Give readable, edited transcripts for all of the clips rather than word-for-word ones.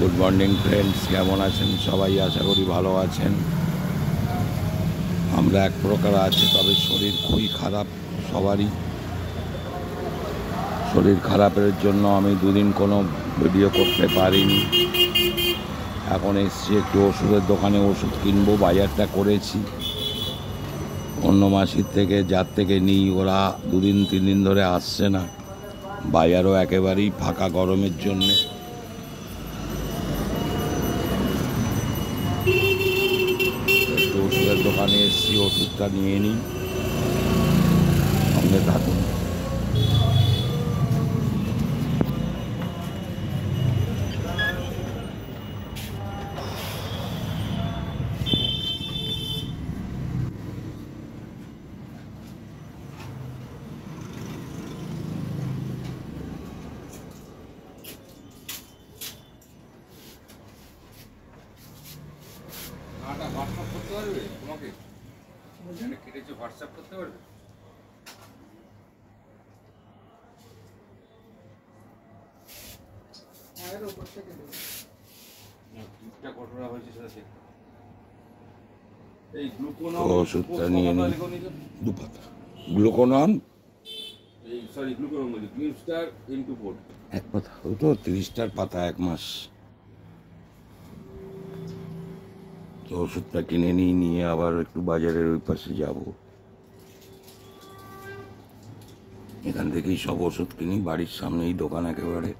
Good morning friends, কেমন আছেন সবাই? আশা করি ভালো আছেন। আমরা এক প্রকার আছি, তবে শরীর খুবই খারাপ সবারই। শরীর খারাপের জন্য আমি দুদিন কোনো ভিডিও করতে পারিনি। এখন এসছি একটু ওষুধের দোকানে, ওষুধ কিনবো, বাজারটা করেছি অন্য মাসির থেকে, যার থেকে নিই। ওরা 2-3 দিন ধরে আসছে না, বাজারও একেবারেই ফাঁকা গরমের জন্যে। ওষুধের দোকানে এসেছি, ওষুধটা নিয়ে নিই, সঙ্গে থাকুন। হোয়াটসঅ্যাপ করতে পারবে তোমাকে, এখানে কেটেছে, হোয়াটসঅ্যাপ করতে পারবে। কতটা হয়েছে সেটা চেক করো। এই ওষুধটা নিয়ে নিই, 2 পাতা গ্লুকোনন, এই সরি গ্লুকোনন বলি, গ্লিমস্টার M24 1 পাতা, ওই তো 30টার পাতা, 1 মাস। তো ওষুধটা কিনে নিয়ে আবার একটু বাজারের ওই পাশে যাব। এখান থেকেই সব ওষুধ কিনি, বাড়ির সামনেই দোকান একেবারে।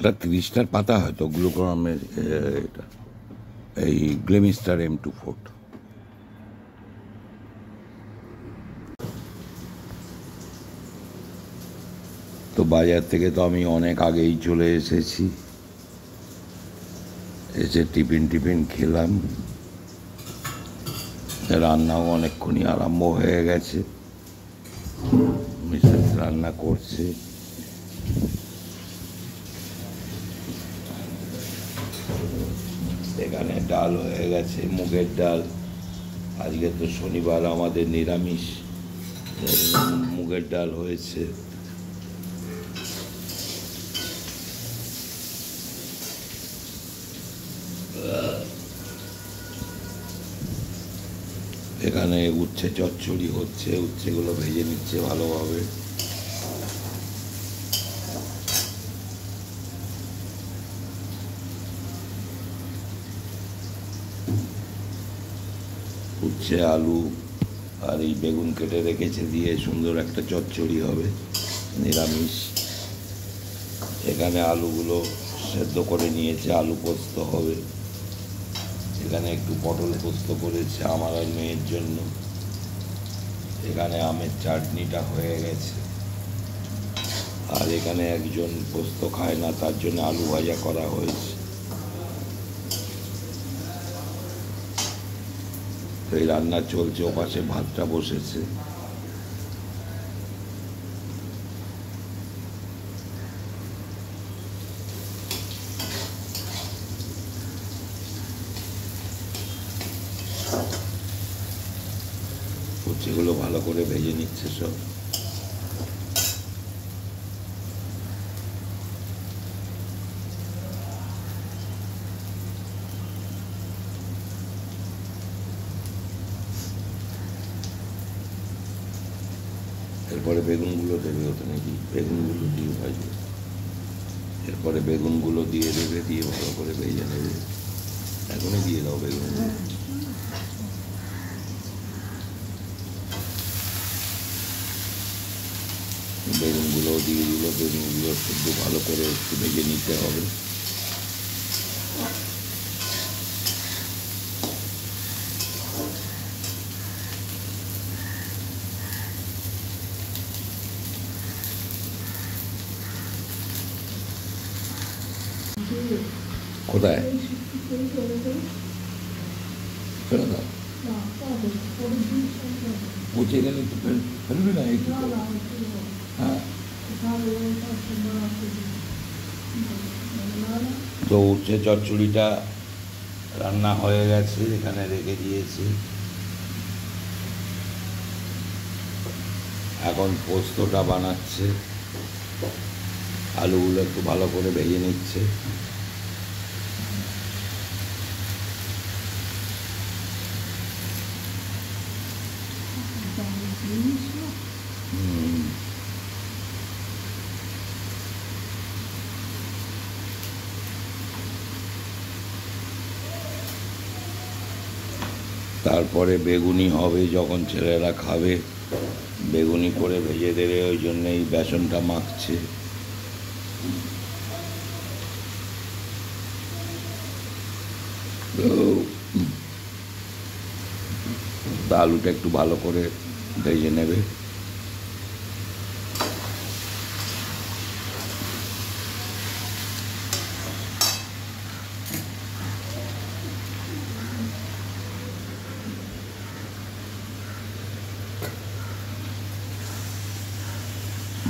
ওটা 30টার পাতা হয়তো গ্লুকোনামের, এটা এই গ্লিমস্টার M24। তো বাজার থেকে তো আমি অনেক আগেই চলে এসেছি, এসে টিফিন খেলাম, রান্নাও অনেকক্ষণই আরম্ভ হয়ে গেছে, মিসেস রান্না করছে। এখানে ডাল হয়ে গেছে, মুগের ডাল। আজকে তো শনিবার, আমাদের নিরামিষ, মুগের ডাল হয়েছে। এখানে উচ্ছে চচ্চড়ি হচ্ছে, উচ্ছেগুলো ভেজে নিচ্ছে ভালোভাবে। উচ্ছে, আলু আর এই বেগুন কেটে রেখেছে দিয়ে সুন্দর একটা চচ্চড়ি হবে, নিরামিষ। এখানে আলুগুলো সেদ্ধ করে নিয়েছে, আলু পোস্ত হবে। এখানে একটু পটল পোস্ত করেছে আমার আর মেয়ের জন্য। এখানে আমের চাটনিটা হয়ে গেছে। আর এখানে একজন পোস্ত খায় না, তার জন্য আলু ভাজা করা হয়েছে। তো এই রান্না চলছে, ওপাশে ভাতটা বসেছে। উচ্ছেগুলো ভালো করে ভেজে নিচ্ছে সব। এরপরে বেগুনগুলো দেবে ওতে, নাকি বেগুনগুলো দিয়ে ভাজবে, এরপরে বেগুনগুলো দিয়ে দেবে, দিয়ে ভালো করে ভেজে নেবে। এখনই দিয়ে দাও বেগুনগুলো। বেগুনগুলো দিয়ে দিল, বেগুনগুলো শুধু ভালো করে একটু ভেজে নিতে হবে। কোথায় ফেলে দাও, পচে গেলে তো ফেলবে না একটু। হ্যাঁ, তো উচ্ছে চচ্চড়িটা রান্না হয়ে গেছে, এখানে রেখে দিয়েছি। এখন পোস্তটা বানাচ্ছে, আলুগুলো একটু ভালো করে ভেজে নিচ্ছে। তারপরে বেগুনি হবে, যখন ছেলেরা খাবে বেগুনি করে ভেজে দেবে, ওই জন্য এই বেসনটা মাখছে। তো আলুটা একটু ভালো করে ভেজে নেবে।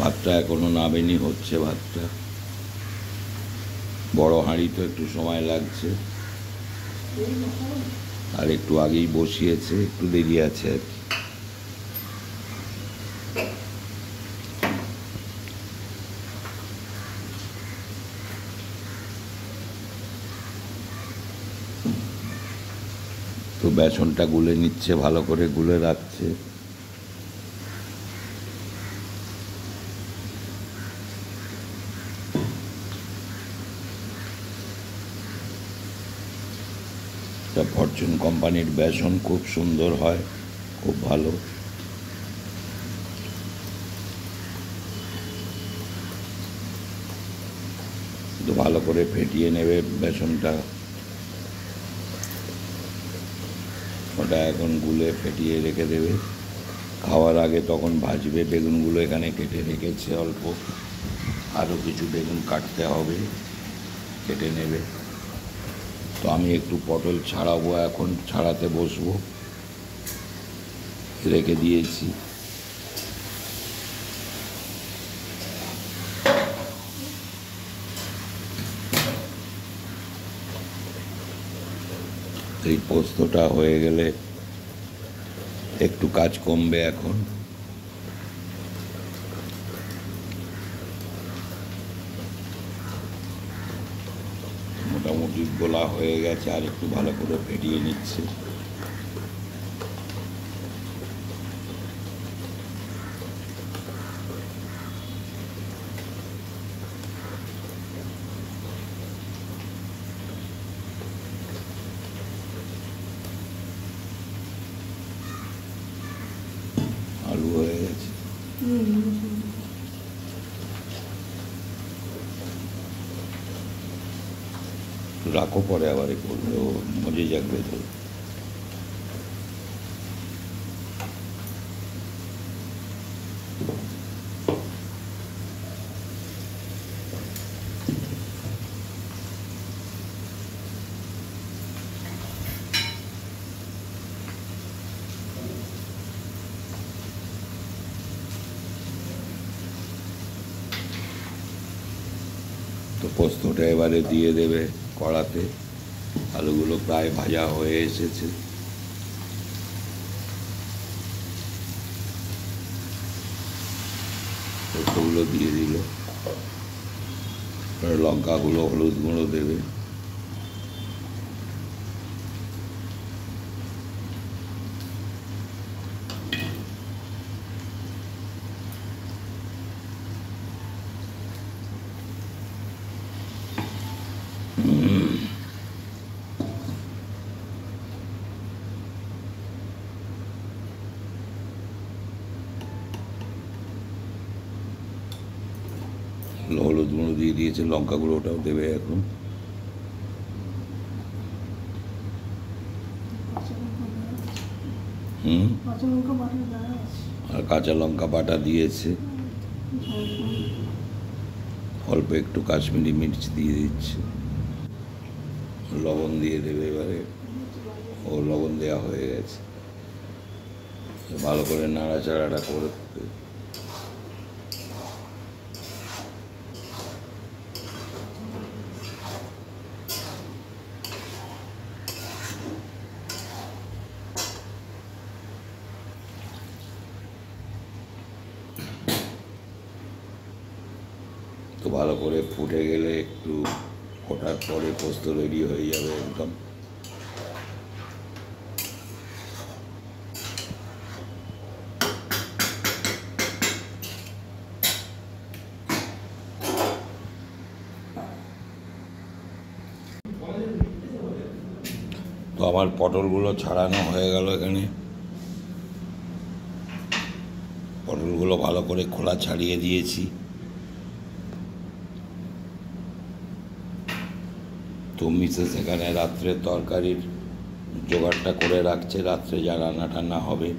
ভাতটা এখনো নামেনি, হচ্ছে ভাতটা। বড় হাঁড়ি তো একটু সময় লাগছে, আর একটু আগেই বসিয়েছে, একটু দেরি আছে আর কি। তো বেসনটা গুলে নিচ্ছে, ভালো করে গুলে রাখছে। ফরচুন কোম্পানির বেসন খুব সুন্দর হয়, খুব ভালো। তো ভালো করে ফেটিয়ে নেবে বেসনটা। ওটা এখন গুলে ফেটিয়ে রেখে দেবে, খাওয়ার আগে তখন ভাজবে। বেগুনগুলো এখানে কেটে রেখেছে অল্প, আরও কিছু বেগুন কাটতে হবে, কেটে নেবে। তো আমি একটু পটল ছাড়াবো, এখন ছাড়াতে বসবো, রেখে দিয়েছি। এই পোস্তটা হয়ে গেলে একটু কাজ কমবে এখন। মোটামুটি গোলা হয়ে গেছে, আর একটু ভালো করে ফেটিয়ে নিচ্ছে। আলু হয়ে গেছে, রাখো, পরে আবার করলে ও মজে যাবে। তো তো পোস্তটা এবারে দিয়ে দেবে কড়াতে। আলুগুলো প্রায় ভাজা হয়ে এসেছে। পোস্তগুলো দিয়ে দিল, লঙ্কাগুলো, হলুদ গুঁড়ো দেবে। হলুদ গুঁড়ো দিয়ে দিয়েছে, লঙ্কা গুঁড়োটাও দেবে এখন। আর কাঁচা লঙ্কা বাটা দিয়েছে, অল্প একটু কাশ্মীরি মির্চ দিয়ে দিচ্ছে। লবণ দিয়ে দেবে। এবারে ও লবণ দেওয়া হয়ে গেছে, ভালো করে নাড়াচাড়াটা করে তো ভালো করে ফুটে গেলে একটু ফোটার পরে পোস্ত রেডি হয়ে যাবে একদম। তো আমার পটলগুলো ছাড়ানো হয়ে গেল। এখানে পটলগুলো ভালো করে খোলা ছাড়িয়ে দিয়েছি। তো মিসেস এখানে রাত্রের তরকারির জোগাড়টা করে রাখছে, রাত্রে যা রান্না টান্না হবে।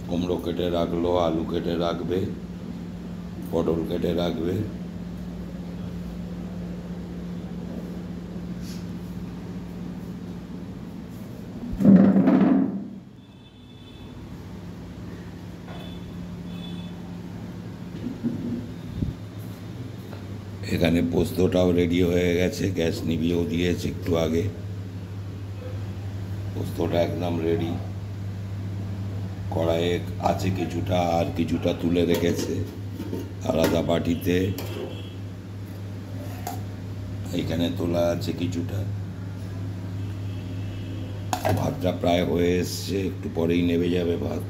কুমড়ো কেটে রাখলো, আলু কেটে রাখবে, পটল কেটে রাখবে। এখানে পোস্তটাও রেডি হয়ে গেছে, গ্যাস নিভিয়েও দিয়েছে একটু আগে। পোস্তটা একদম রেডি। কড়াইয়ে আছে কিছুটা, আর কিছুটা তুলে রেখেছে আলাদা বাটিতে। এখানে তোলা আছে কিছুটা। ভাতটা প্রায় হয়ে এসছে, একটু পরেই নেমে যাবে ভাত।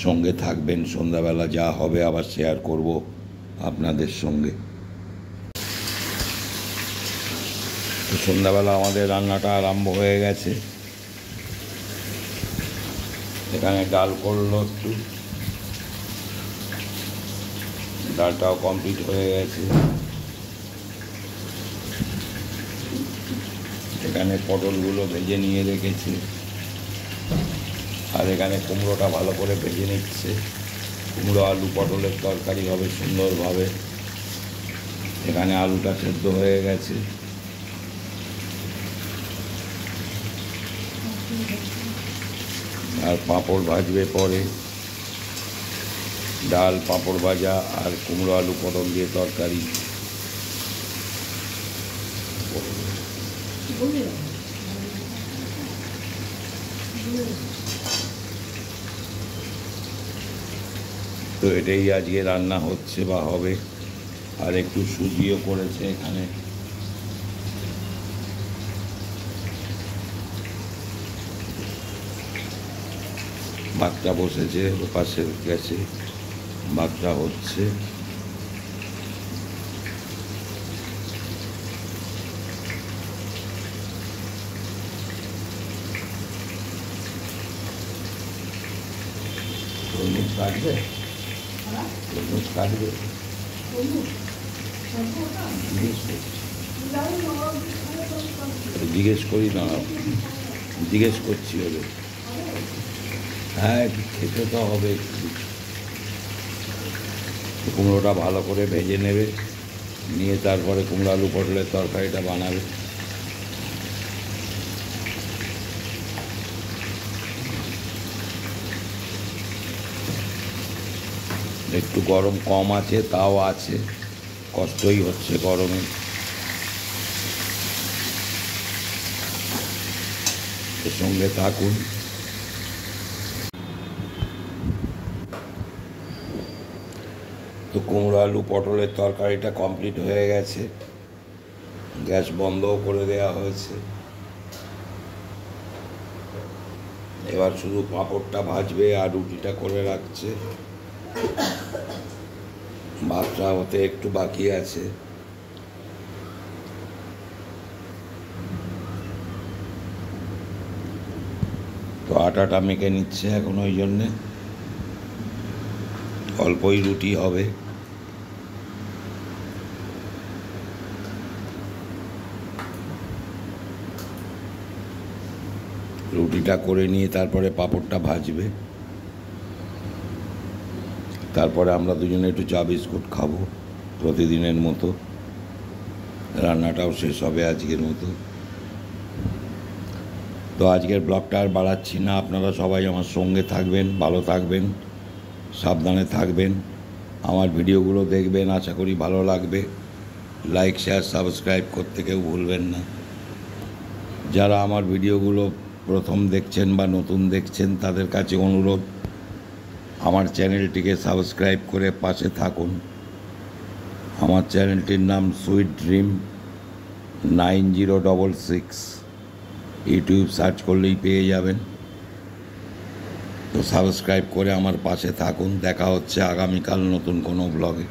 সঙ্গে থাকবেন, সন্ধ্যাবেলা যা হবে আবার শেয়ার করব আপনাদের সঙ্গে। তো সন্ধ্যাবেলা আমাদের রান্নাটা আরম্ভ হয়ে গেছে। এখানে ডাল করলো একটু, ডালটাও কমপ্লিট হয়ে গেছে। এখানে পটলগুলো ভেজে নিয়ে রেখেছি, আর এখানে কুমড়োটা ভালো করে ভেজে নিচ্ছে। কুমড়ো আলু পটলের তরকারি হবে সুন্দরভাবে। এখানে আলুটা সেদ্ধ হয়ে গেছে। আর পাঁপড় ভাজবে পরে। ডাল, পাঁপড় ভাজা আর কুমড়ো আলু পটল দিয়ে তরকারি। তো এটাই আজকে রান্না হচ্ছে বা হবে। আর একটু সুজিও করেছে এখানে। ভাতটা বসেছে পাশের গ্যাসে, ভাতটা হচ্ছে। তরমুজ কাটবে, তরমুজ কাটবে, জিজ্ঞেস করি না, জিজ্ঞেস করছি ওদের। হ্যাঁ, খেতে তো হবে। কুমড়োটা ভালো করে ভেজে নেবে, নিয়ে তারপরে কুমড়ো আলু পটলের তরকারিটা বানাবে। একটু গরম কম আছে, তাও আছে, কষ্টই হচ্ছে গরমে। এর সঙ্গে থাকুন। তো কুমড়ো আলু পটলের তরকারিটা কমপ্লিট হয়ে গেছে, গ্যাস বন্ধও করে দেওয়া হয়েছে। এবার শুধু পাঁপড়টা ভাজবে আর রুটিটা করে রাখছে। ভাতটা হতে একটু বাকি আছে। তো আটাটা মেখে নিচ্ছে এখন, ওই জন্যে অল্পই রুটি হবে। রুটিটা করে নিয়ে তারপরে পাঁপড়টা ভাজবে। তারপরে আমরা দুজনে একটু চা বিস্কুট খাবো প্রতিদিনের মতো। রান্নাটাও শেষ হবে আজকের মতো। তো আজকের ব্লগটা আর বাড়াচ্ছি না, আপনারা সবাই আমার সঙ্গে থাকবেন, ভালো থাকবেন, সাবধানে থাকবেন, আমার ভিডিওগুলো দেখবেন, আশা করি ভালো লাগবে। লাইক শেয়ার সাবস্ক্রাইব করতে কেউ ভুলবেন না। যারা আমার ভিডিওগুলো প্রথম দেখছেন বা নতুন দেখছেন তাদের কাছে অনুরোধ, আমার চ্যানেলটিকে সাবস্ক্রাইব করে পাশে থাকুন। আমার চ্যানেলটির নাম সুইট ড্রিম 9066, ইউটিউব সার্চ করলেই পেয়ে যাবেন। তো সাবস্ক্রাইব করে আমার পাশে থাকুন। দেখা হচ্ছে আগামীকাল নতুন কোনো ব্লগে।